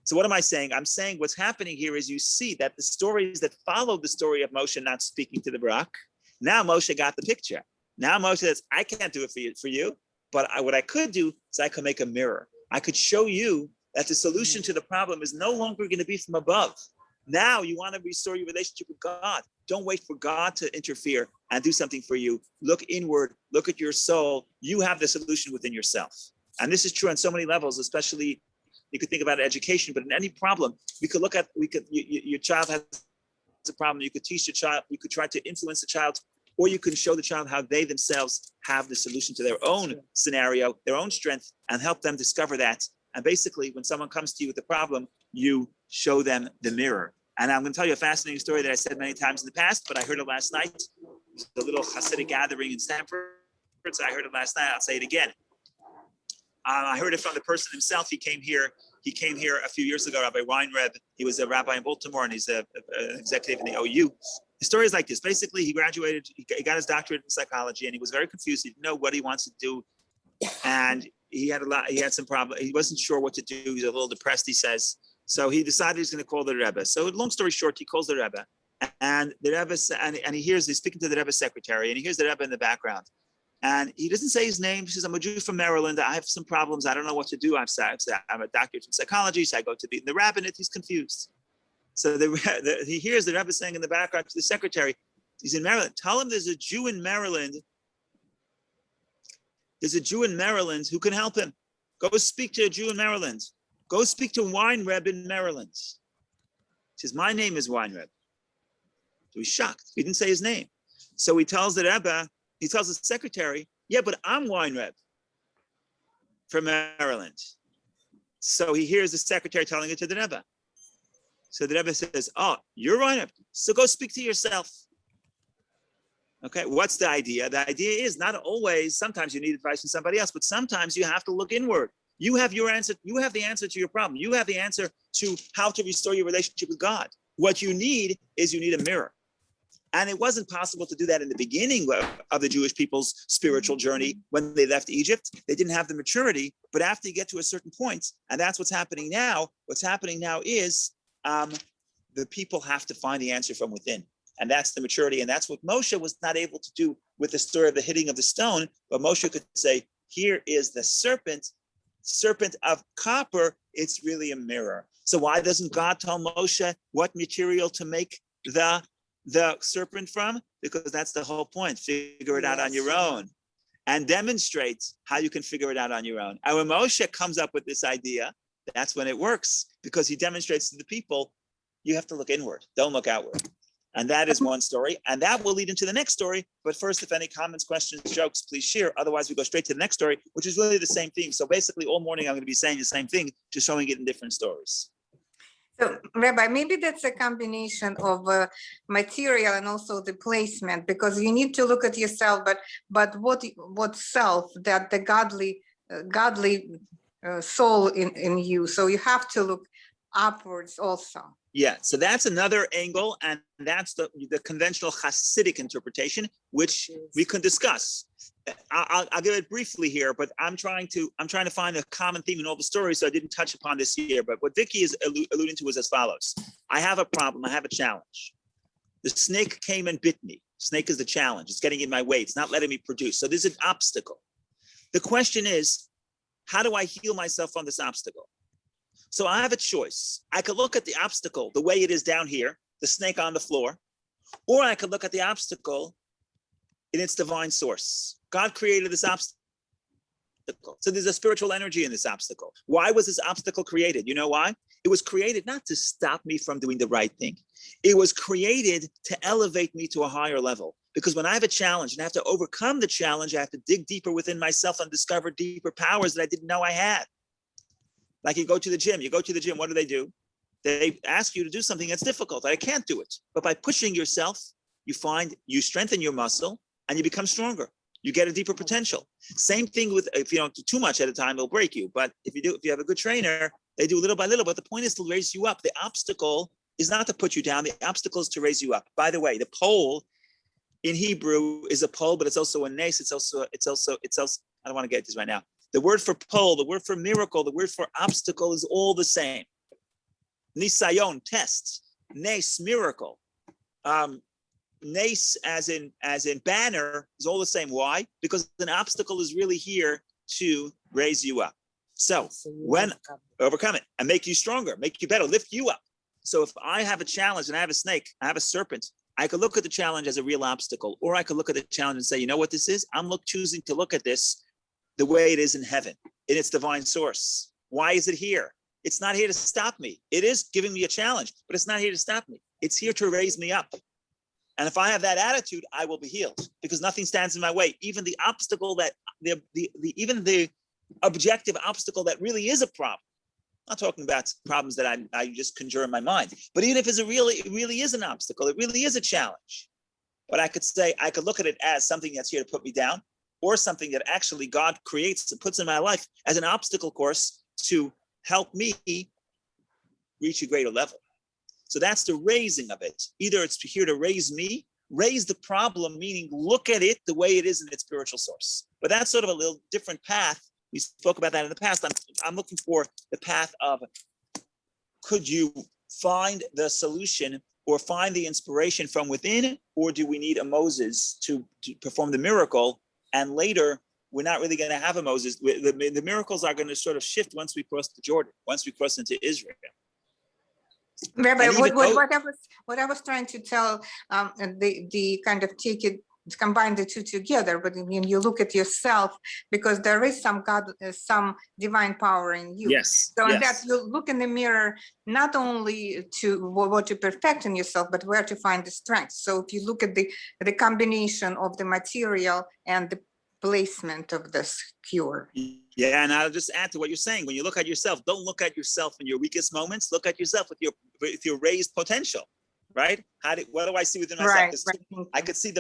So what am I saying? I'm saying what's happening here is you see that the stories that followed the story of Moshe not speaking to the rock, now Moshe got the picture. Now Moshe says, I can't do it for you, but what I could do is I could make a mirror. I could show you that the solution to the problem is no longer going to be from above. Now you want to restore your relationship with God. Don't wait for God to interfere and do something for you. Look inward, look at your soul. You have the solution within yourself. And this is true on so many levels, especially you could think about education, but in any problem, your child has a problem. You could teach your child, you could try to influence the child, or you can show the child how they themselves have the solution to their own scenario, their own strength, and help them discover that. And basically, when someone comes to you with a problem, you show them the mirror. And I'm going to tell you a fascinating story that I said many times in the past, but I heard it last night. It was a little Hasidic gathering in Stanford, so I heard it last night. I'll say it again. I heard it from the person himself. He came here a few years ago, Rabbi Weinreb. He was a rabbi in Baltimore, and he's an executive in the OU. The story is like this. Basically, he graduated, he got his doctorate in psychology, and he was very confused. He didn't know what he wants to do. And he had some problem. He wasn't sure what to do. He was a little depressed, he says. So he decided he's going to call the Rebbe. So long story short, he calls the Rebbe, and the Rebbe, and he's speaking to the Rebbe's secretary, and he hears the Rebbe in the background. And he doesn't say his name. He says, I'm a Jew from Maryland. I have some problems. I don't know what to do. I'm a doctorate in psychology. So I go to the rabbinate. He's confused. So he hears the Rebbe saying in the background to the secretary, he's in Maryland. Tell him there's a Jew in Maryland. There's a Jew in Maryland who can help him. Go speak to a Jew in Maryland. Go speak to Weinreb in Maryland. He says, my name is Weinreb. So he's shocked. He didn't say his name. So he tells the Rebbe, he tells the secretary, yeah, but I'm Wine Reb from Maryland. So he hears the secretary telling it to the Rebbe. So the Rebbe says, oh, you're Wine Reb. So go speak to yourself. Okay, what's the idea? The idea is not always, sometimes you need advice from somebody else, but sometimes you have to look inward. You have your answer. You have the answer to your problem. You have the answer to how to restore your relationship with God. What you need is you need a mirror. And it wasn't possible to do that in the beginning of the Jewish people's spiritual journey when they left Egypt. They didn't have the maturity, but after you get to a certain point, and that's what's happening now, is the people have to find the answer from within. And that's the maturity. And that's what Moshe was not able to do with the story of the hitting of the stone. But Moshe could say, here is the serpent of copper. It's really a mirror. So why doesn't God tell Moshe what material to make the serpent from? Because that's the whole point. Figure it out on your own and demonstrate how you can figure it out on your own. And when Moshe comes up with this idea, that's when it works, because he demonstrates to the people, you have to look inward, don't look outward. And that is one story. And that will lead into the next story. But first, if any comments, questions, jokes, please share. Otherwise, we go straight to the next story, which is really the same theme. So basically, all morning, I'm going to be saying the same thing, just showing it in different stories. So, Rabbi, maybe that's a combination of material and also the placement, because you need to look at yourself, but what self, that the godly soul in you. So you have to look upwards also. Yeah, so that's another angle, and that's the conventional Hasidic interpretation, which we can discuss. I'll give it briefly here, but I'm trying to find a common theme in all the stories, so I didn't touch upon this here. But what Vicky is alluding to is as follows: I have a problem, I have a challenge. The snake came and bit me. Snake is the challenge; it's getting in my way. It's not letting me produce. So there's an obstacle. The question is, how do I heal myself from this obstacle? So I have a choice. I could look at the obstacle the way it is down here, the snake on the floor, or I could look at the obstacle in its divine source. God created this obstacle. So there's a spiritual energy in this obstacle. Why was this obstacle created? You know why? It was created not to stop me from doing the right thing. It was created to elevate me to a higher level. Because when I have a challenge and I have to overcome the challenge, I have to dig deeper within myself and discover deeper powers that I didn't know I had. Like you go to the gym, what do? They ask you to do something that's difficult. I can't do it. But by pushing yourself, you strengthen your muscle and you become stronger. You get a deeper potential. Same thing with, if you don't do too much at a time, it'll break you. But if you have a good trainer, they do little by little. But the point is to raise you up. The obstacle is not to put you down. The obstacle is to raise you up. By the way, the pole in Hebrew is a pole, but it's also a nace. It's also, I don't want to get this right now. The word for pole, the word for miracle, the word for obstacle is all the same. Nisayon, test. Nace, miracle. Nace, as in banner, is all the same. Why? Because an obstacle is really here to raise you up. So when overcome it and make you stronger, make you better, lift you up. So if I have a challenge and I have a snake, I have a serpent, I could look at the challenge as a real obstacle, or I could look at the challenge and say, you know what this is? I'm choosing to look at this the way it is in heaven, in its divine source. Why is it here? It's not here to stop me. It is giving me a challenge, but it's not here to stop me. It's here to raise me up. And if I have that attitude, I will be healed, because nothing stands in my way. Even the obstacle that even the objective obstacle that really is a problem. I'm not talking about problems that I just conjure in my mind, but even if it really is an obstacle, it really is a challenge. But I could look at it as something that's here to put me down, or something that actually God creates and puts in my life as an obstacle course to help me reach a greater level. So that's the raising of it. Either it's here to raise me, raise the problem, meaning look at it the way it is in its spiritual source. But that's sort of a little different path. We spoke about that in the past. I'm looking for the path of, could you find the solution or find the inspiration from within, or do we need a Moses to perform the miracle? And later, we're not really going to have a Moses. The miracles are going to sort of shift once we cross the Jordan, once we cross into Israel. Rabbi, what I was trying to tell, the kind of take it combine the two together, but when you look at yourself, because there is some God, some divine power in you. Yes. So in that Yes. you look in the mirror, not only to what to perfect in yourself, but where to find the strength. So if you look at the combination of the material and the placement of this cure. Yeah, and I'll just add to what you're saying. When you look at yourself, don't look at yourself in your weakest moments. Look at yourself with your raised potential, right? What do I see within myself? Right, 'Cause right. I could see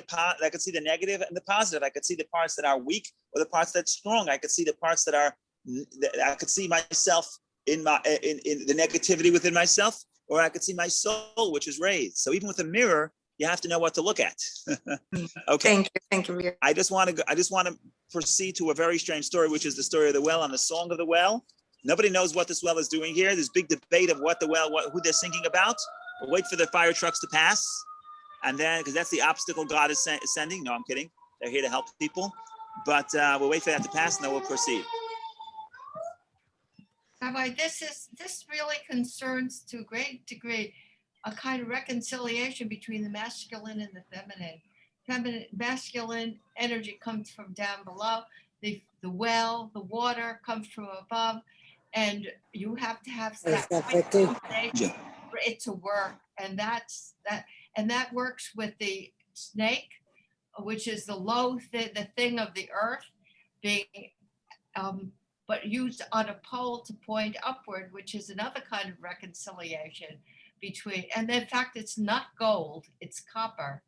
I could see the negative and the positive. I could see the parts that are weak or the parts that's strong. I could see the parts that are. I could see myself in the negativity within myself, or I could see my soul, which is raised. So even with a mirror, you have to know what to look at. Okay. Thank you. I just want to proceed to a very strange story, which is the story of the well and the song of the well. Nobody knows what this well is doing here. There's big debate of what the well, who they're singing about. We'll wait for the fire trucks to pass, and then because that's the obstacle God is sending. No, I'm kidding. They're here to help people, but we'll wait for that to pass, and then we'll proceed. Rabbi, this really concerns to a great degree a kind of reconciliation between the masculine and the feminine. Masculine energy comes from down below. The well, the water comes from above, and you have to have that combination for it to work. And that works with the snake, which is the low the thing of the earth, being but used on a pole to point upward, which is another kind of reconciliation between, and in fact, it's not gold, it's copper.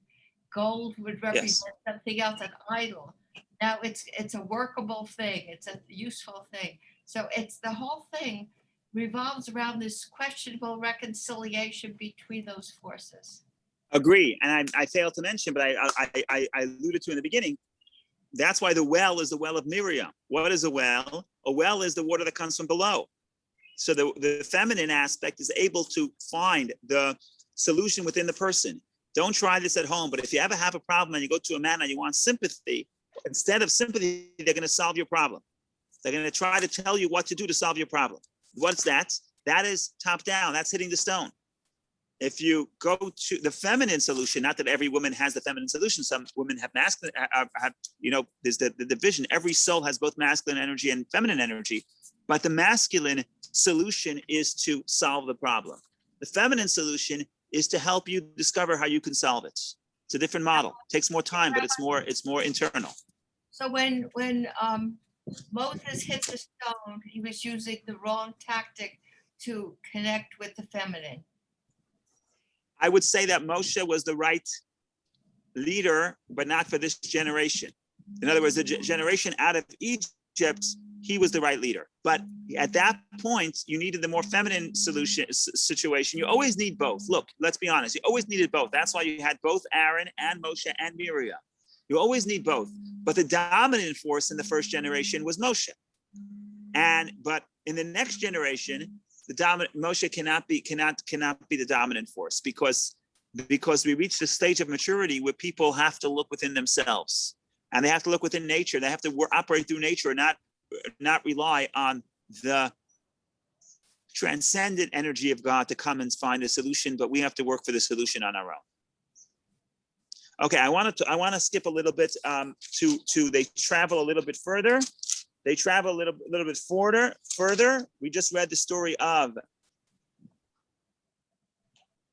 Gold would represent something else, an idol. Now it's a workable thing, it's a useful thing. So it's the whole thing revolves around this questionable reconciliation between those forces. Agree, and I failed to mention, but I alluded to in the beginning. That's why the well is the well of Miriam. What is a well? A well is the water that comes from below. So the feminine aspect is able to find the solution within the person. Don't try this at home, but if you ever have a problem and you go to a man and you want sympathy, instead of sympathy, they're going to solve your problem. They're going to try to tell you what to do to solve your problem. What's that? That is top down. That's hitting the stone. If you go to the feminine solution, not that every woman has the feminine solution, some women have masculine, there's the division. Every soul has both masculine energy and feminine energy, but the masculine solution is to solve the problem. The feminine solution is to help you discover how you can solve it. It's a different model. It takes more time, but it's more internal. So when Moses hit the stone, he was using the wrong tactic to connect with the feminine. I would say that Moshe was the right leader, but not for this generation. In other words, the generation out of Egypt, he was the right leader. But at that point, you needed the more feminine situation. You always need both. Look, let's be honest. You always needed both. That's why you had both Aaron and Moshe and Miriam. You always need both. But the dominant force in the first generation was Moshe. But in the next generation, the dominant Moshe cannot be the dominant force because we reach the stage of maturity where people have to look within themselves and they have to look within nature. They have to operate through nature and not rely on the transcendent energy of God to come and find a solution, but we have to work for the solution on our own. Okay, I want to skip a little bit to they travel a little bit further. They travel a little bit further. We just read the story of,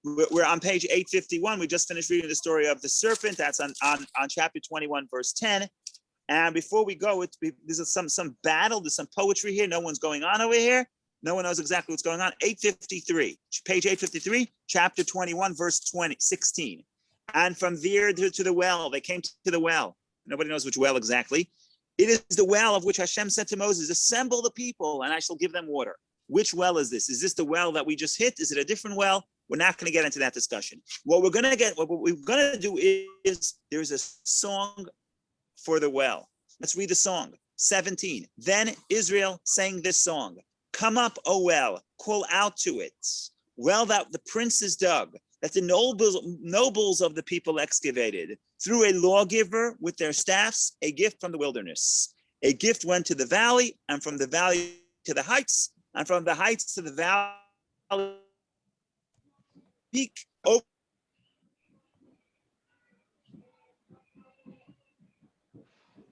we're on page 851. We just finished reading the story of the serpent. That's on chapter 21, verse 10. And before we go, there's some battle, there's some poetry here. No one's going on over here. No one knows exactly what's going on. 853, page 853, chapter 21, verse 16. And from there to the well, they came to the well. Nobody knows which well exactly. It is the well of which Hashem said to Moses, assemble the people and I shall give them water. Which well is this? Is this the well that we just hit? Is it a different well? We're not going to get into that discussion. What we're going to do is there's a song for the well. Let's read the song. 17. Then Israel sang this song. Come up, O well, call out to it. Well that the princes dug, that the nobles of the people excavated. Through a lawgiver with their staffs, a gift from the wilderness. A gift went to the valley, and from the valley to the heights, and from the heights to the valley peak.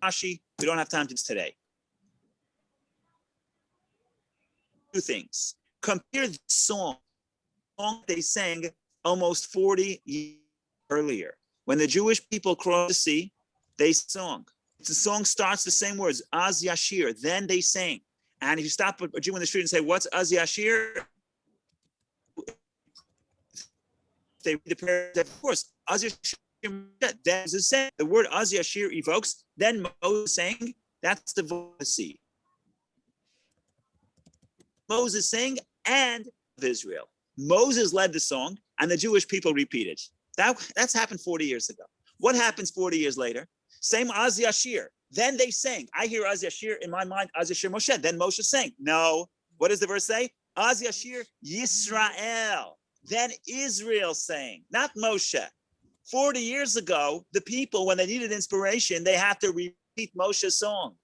Rashi. We don't have time to do this today. Two things. Compare the song they sang almost 40 years earlier. When the Jewish people crossed the sea, they sang. The song starts the same words, Az Yashir, then they sang. And if you stop a Jew in the street and say, what's Az Yashir? They read the prayer, of course, Az Yashir, then is saying. The word Az Yashir evokes, then Moses sang, that's the voice of the sea. Moses sang and of Israel. Moses led the song and the Jewish people repeated. That's happened 40 years ago. What happens 40 years later? Same Az Yashir. Then they sang. I hear Az Yashir in my mind, Az Yashir Moshe. Then Moshe sang. No. What does the verse say? Az Yashir Yisrael. Then Israel sang, not Moshe. 40 years ago, the people, when they needed inspiration, they had to repeat Moshe's song.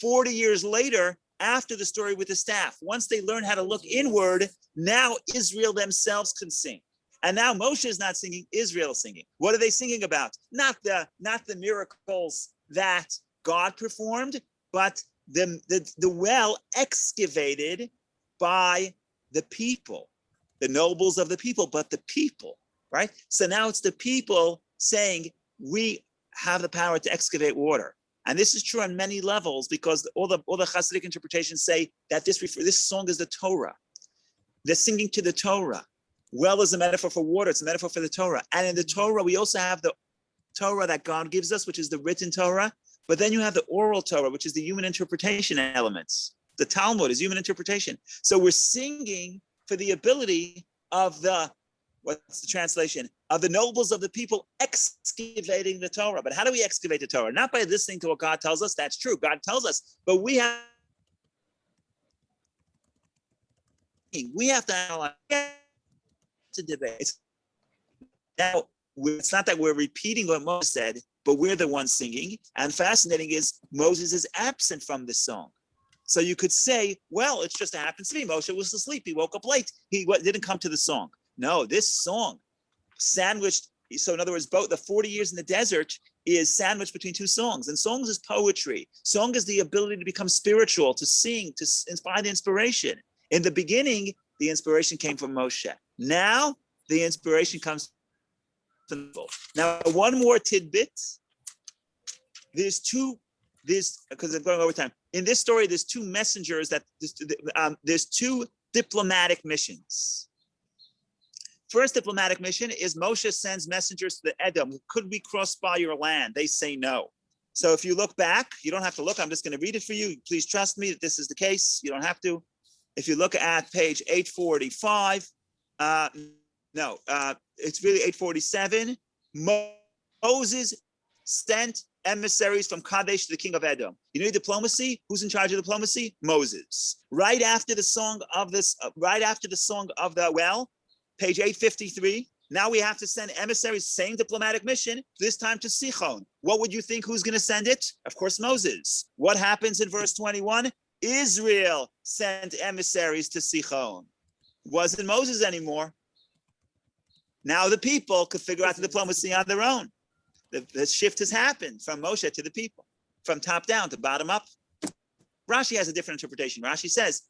40 years later, after the story with the staff, once they learned how to look inward, now Israel themselves can sing. And now Moshe is not singing, Israel is singing. What are they singing about? Not the miracles that God performed, but the well excavated by the people, the nobles of the people, but the people, right? So now it's the people saying, we have the power to excavate water. And this is true on many levels because all the Hasidic interpretations say that this song is the Torah. They're singing to the Torah. Well is a metaphor for water. It's a metaphor for the Torah. And in the Torah, we also have the Torah that God gives us, which is the written Torah. But then you have the oral Torah, which is the human interpretation elements. The Talmud is human interpretation. So we're singing for the ability of what's the translation? Of the nobles of the people excavating the Torah. But how do we excavate the Torah? Not by listening to what God tells us. That's true. God tells us. But we have to analyze, to debate. Now, it's not that we're repeating what Moses said, but we're the ones singing. And fascinating is Moses is absent from this song. So you could say, well, it's just happens to be Moshe was asleep. He woke up late. He didn't come to the song. No, this song sandwiched. So in other words, both the 40 years in the desert is sandwiched between two songs. And songs is poetry. Song is the ability to become spiritual, to sing, to inspire the inspiration. In the beginning, the inspiration came from Moshe. Now, the inspiration comes from the people. Now, one more tidbit. Because I'm going over time. In this story, there's two messengers there's two diplomatic missions. First diplomatic mission is Moshe sends messengers to the Edom. Could we cross by your land? They say no. So if you look back, you don't have to look. I'm just going to read it for you. Please trust me that this is the case. You don't have to. If you look at page 845, it's really 847. Moses sent emissaries from Kadesh to the king of Edom. You need diplomacy? Who's in charge of diplomacy? Moses. Right after the song of the well, page 853. Now we have to send emissaries, same diplomatic mission, this time to Sichon. What would you think? Who's going to send it? Of course, Moses. What happens in verse 21? Israel sent emissaries to Sichon. It wasn't Moses anymore. Now the people could figure out the diplomacy on their own. The shift has happened from Moshe to the people, from top down to bottom up. Rashi has a different interpretation. Rashi says,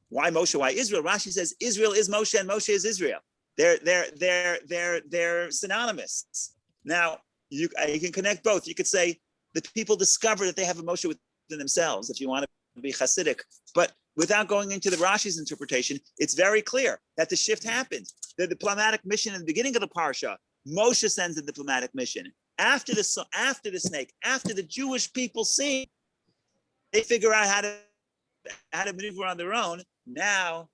why Moshe, why Israel? Rashi says, Israel is Moshe and Moshe is Israel. They're synonymous. Now, you can connect both. You could say the people discover that they have a Moshe within themselves, if you want to be Hasidic. But without going into the Rashi's interpretation, it's very clear that the shift happened. The diplomatic mission in the beginning of the Parsha, Moshe sends the diplomatic mission. After the snake, after the Jewish people sing, they figure out how to maneuver on their own. Now,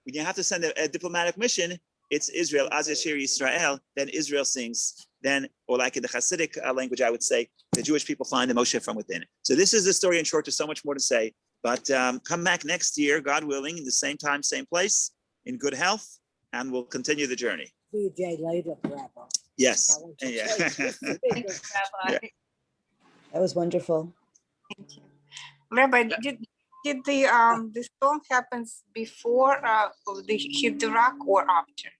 when you have to send a diplomatic mission, it's Israel, Az Yashir Yisrael, then Israel sings, then, or like in the Hasidic language, I would say, the Jewish people find the Moshe from within. So this is the story in short. There's so much more to say, but come back next year, God willing, in the same time, same place, in good health, and we'll continue the journey. See you, Jay, later, Rabbi. Yes. I want to Yeah. tell you, Thank you, Rabbi. Yeah. That was wonderful. Thank you. Rabbi, did the storm happens before the hit the rock or after?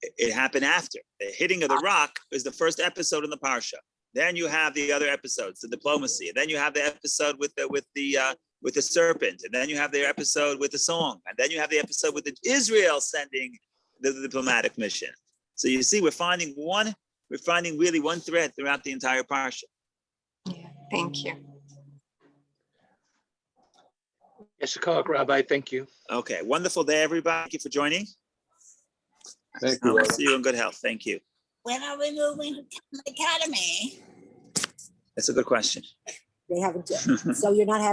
It happened after. The hitting of the rock is the first episode in the Parsha. Then you have the other episodes, the diplomacy. And then you have the episode with the serpent. And then you have the episode with the song. And then you have the episode with Israel sending the diplomatic mission. So you see, we're finding really one thread throughout the entire parsha. Yeah, thank you. Yes, Rabbi, thank you. Okay, wonderful day, everybody. Thank you for joining. Thank you. I'll see you in good health. Thank you. When are we moving to the academy? That's a good question. They haven't, so you're not having